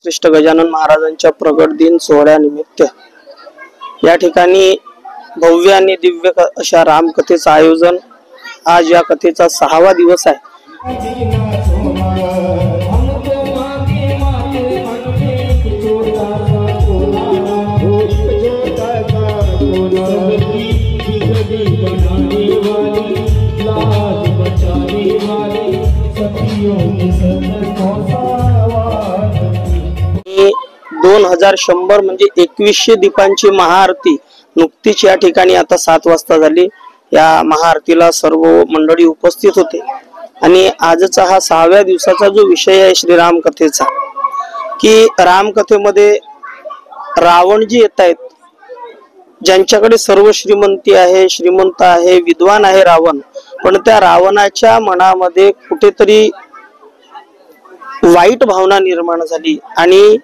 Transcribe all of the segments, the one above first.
श्रेष्ठ गजानन महाराजांच्या प्रगट दिन सोहळ्यानिमित्त या ठिकाणी भव्य आणि दिव्य अशा रामकथेचं आयोजन। आज या कथेचा 6वा दिवस आहे। आणि 2100 म्हणजे 2100 दीपांची महाआरती नुकतीच या ठिकाणी आता 7 वाजता झाली। या महाआरतीला सर्व मंडळी उपस्थित होते आणि आजचा हा 6व्या दिवसाचा जो विषय आहे श्रीराम कथेचा, की रामकथेमध्ये रावण जी येत आहेत, ज्यांच्याकडे सर्व श्रीमंती आहे, श्रीमंत आहे, विद्वान आहे रावण, पण त्या रावणाच्या मनामध्ये कुठेतरी वाईट भावना निर्माण झाली आणि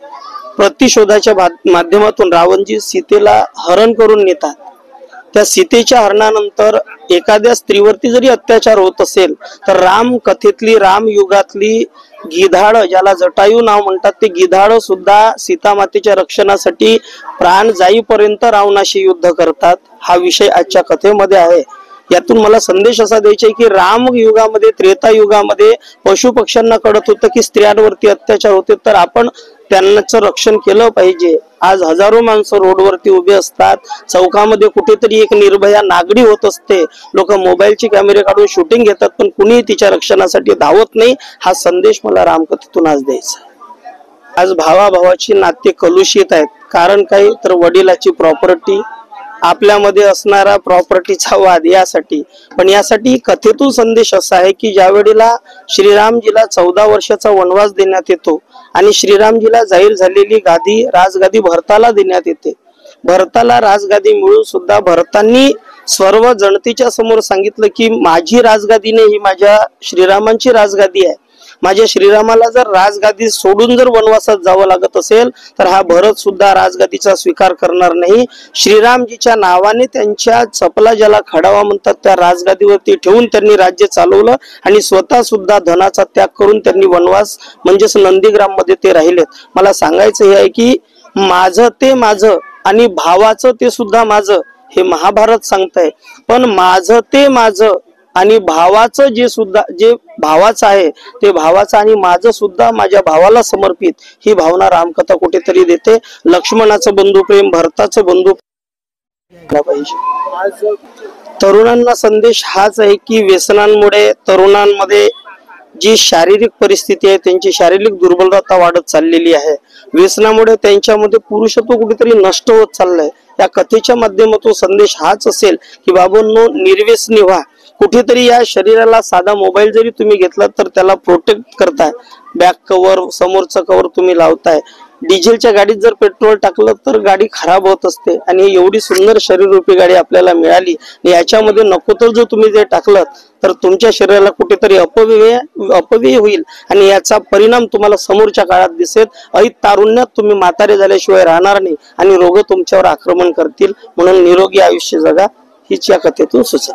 प्रतिशोधाच्या माध्यमातून रावणजी सीतेला हरण करून नेतात। त्या सीतेच्या हरणानंतर एखाद्या स्त्रीवरती जरी अत्याचार होत असेल तर राम कथेतली, राम युगातली गिधाड, ज्याला जटायू नाव म्हणतात, ते गिधाड सुद्धा सीता मातेच्या रक्षणासाठी प्राण जाईपर्यंत रावणाशी युद्ध करतात। हा विषय आजच्या कथेमध्ये आहे। यातून मला संदेश असा द्यायचा आहे की राम युगामध्ये, त्रेता युगामध्ये पशु पक्ष्यांना कळत होतं की स्त्रियांवरती अत्याचार होते, तर आपण त्यांचं रक्षण केलं पाहिजे। आज हजारो माणसं रोडवरती उभे असतात, चौकामध्ये कुठेतरी एक निर्भया नागडी होत असते, लोक मोबाईलचे कॅमेरे काढून शूटिंग घेतात, पण कुणी तिच्या रक्षणासाठी धावत नाही। हा संदेश मला रामकथेतून आज द्यायचा आहे। आज भावाभावाची नाते कलुषित आहेत। कारण काय, तर वडिलाची प्रॉपर्टी, आपल्यामध्ये असणारा प्रॉपर्टीचा वाद, यासाठी। पण यासाठी कथेतून संदेश असा आहे की ज्या वेळेला श्रीरामजीला 14 वर्षाचा वनवास देण्यात येतो आणि श्रीरामजीला जाहीर झालेली गादी, राजगादी भरताला देण्यात येते। भरताला राजगादी मिळून सुद्धा भरतांनी सर्व जनतेच्या समोर सांगितलं की माझी राजगादी नाही, ही माझ्या श्रीरामांची राजगादी आहे। माझ्या श्रीरामाला जर राजगादी सोडून जर वनवासात जावं लागत असेल तर हा भरत सुद्धा राजगादीचा स्वीकार करणार नाही। श्रीरामजीच्या नावाने त्यांच्या चपला, ज्याला खडावा म्हणतात, त्या राजगादीवरती ठेवून त्यांनी राज्य चालवलं आणि स्वतः सुद्धा धनाचा त्याग करून त्यांनी वनवास म्हणजेच नंदीग्राम मध्ये ते राहिलेत। मला सांगायचं हे आहे की माझं ते माझं आणि भावाचं ते सुद्धा माझं, हे महाभारत सांगतंय। पण माझं ते माझं आणि भावाचं जे भावाचं आहे ते भावाचं आणि माझं सुद्धा माझ्या भावाला समर्पित, ही भावना रामकथा कुठेतरी देते। लक्ष्मणाचं बंधुप्रेम, भरताचं बंधुप्रेम पाहिजे। तरुणांना संदेश हाच आहे की व्यसनांमुळे तरुणांमध्ये जी शारीरिक परिस्थिती आहे, त्यांची शारीरिक दुर्बलता वाढत चाललेली आहे। व्यसनामुळे त्यांच्यामध्ये पुरुषत्व कुठेतरी नष्ट होत चाललंय। या कथेच्या माध्यमातून संदेश हाच असेल की बाबांनो, निर्व्यसनी व्हा। कुठेतरी या शरीराला साधा मोबाईल जरी तुम्ही घेतला तर त्याला प्रोटेक्ट करताय, बॅक कव्हर, समोरचं कव्हर तुम्ही लावताय। डिझेलच्या गाडीत जर पेट्रोल टाकलं तर गाडी खराब होत असते आणि एवढी सुंदर शरीररूपी गाडी आपल्याला मिळाली, याच्यामध्ये नको तर जो तुम्ही जे टाकलं तर तुमच्या शरीराला कुठेतरी अपव्यय होईल आणि याचा परिणाम तुम्हाला समोरच्या काळात दिसेल। ऐत तारुण्यात तुम्ही म्हातारे झाल्याशिवाय राहणार नाही आणि रोग तुमच्यावर आक्रमण करतील। म्हणून निरोगी आयुष्य जगा, हीच या कथेतून सुचत।